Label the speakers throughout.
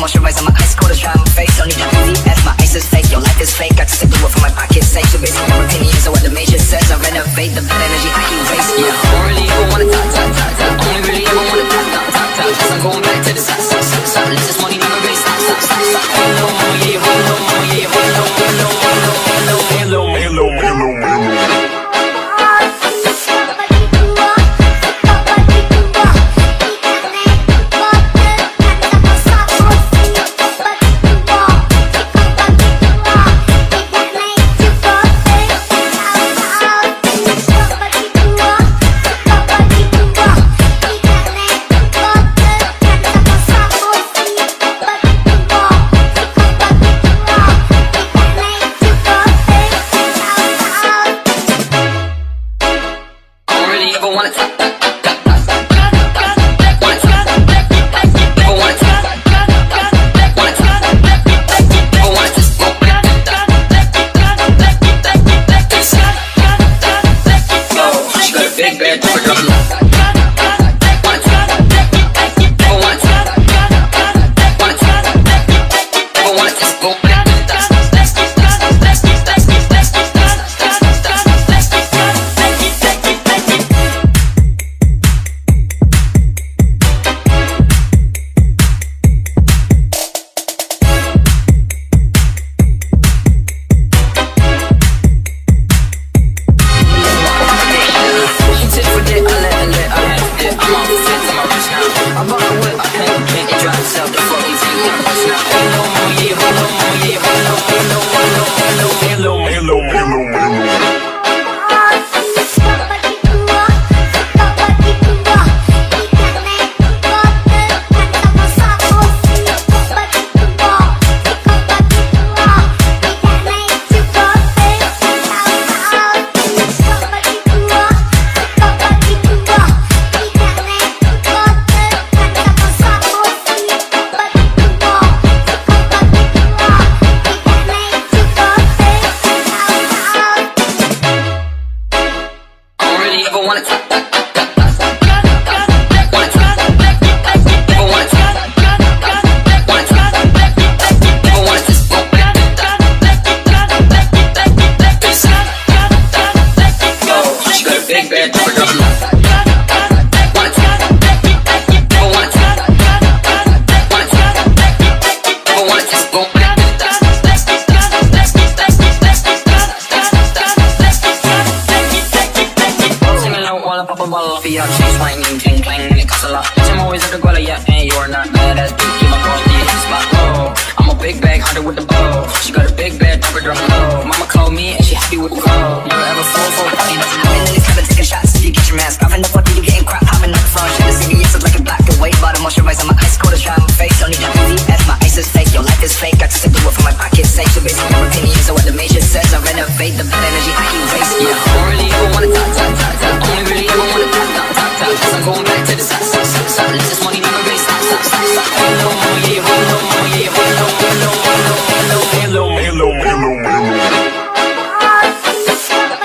Speaker 1: Moisturize on my ice cold to try my face. Don't need that easy as my ice is fake. Your life is fake. I just to do it for my pocket's sake. So basically my opinions are what the major says. I renovate the bad energy I erase. Yeah, I don't really ever wanna talk. Only really ever wanna talk. Cause I'm going back to the side. Let's just money never really stop. Hello, yeah, hello, yeah, hello, hello, hello, hello, hello, hello, hello.
Speaker 2: Hello, hello, hello, hello, hello.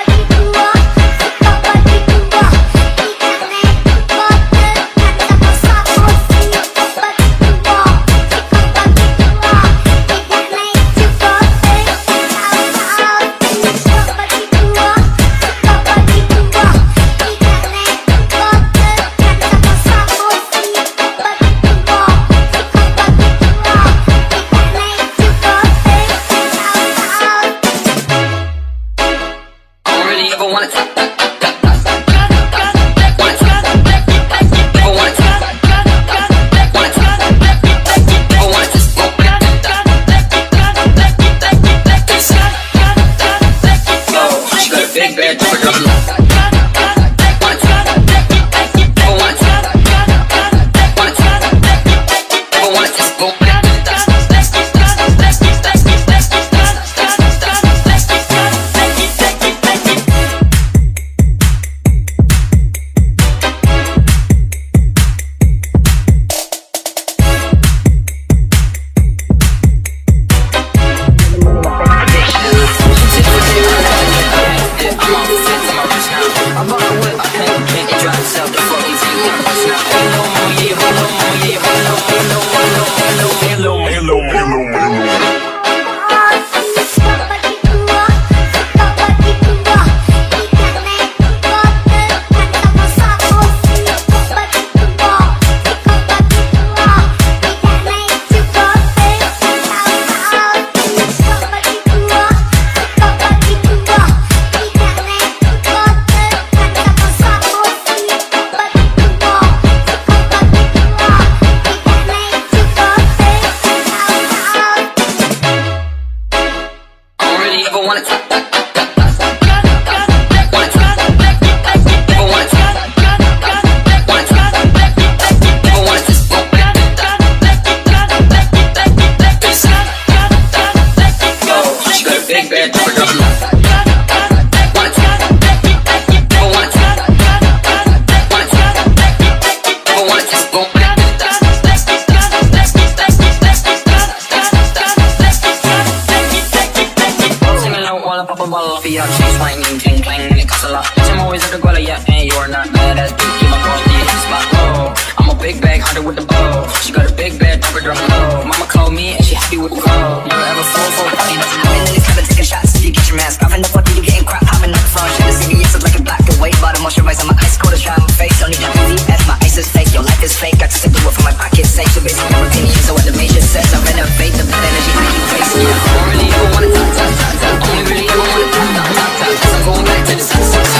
Speaker 1: yeah, she's whining, clang clang, it costs a lot. I'm always at the guala, yeah, and you are not badass bitch. Keep my going to hit the spot, oh. I'm a big bag hunter with the bow. She got a big bag, drop her drum low. Mama called me and she happy with the flow. You ever fall for a party? I'm in the cabin taking shots. You get your mask off and the fuck you getting crap. Hopping up front, shit, the CVS is like a black and white bottom. Moisturize on my ice cold, try my face. Don't need that VVS, my ice is fake. Your life is fake. Got to stick the wood from my pocket safe. So basically, I'm opinions of what the major says. I renovate the bad energy I keep facing. Yeah, I don't really ever wanna top. Only really ever wanna top. Cause I'm going back to the top. Let's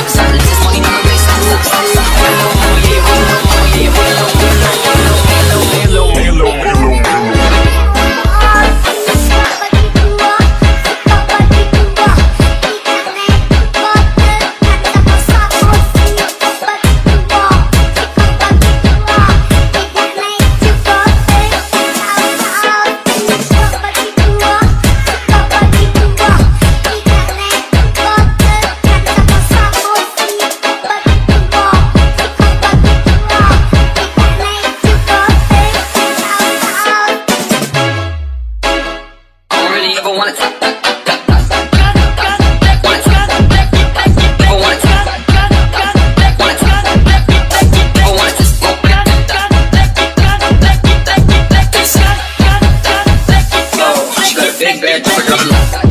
Speaker 1: this money never really stop. Big bad,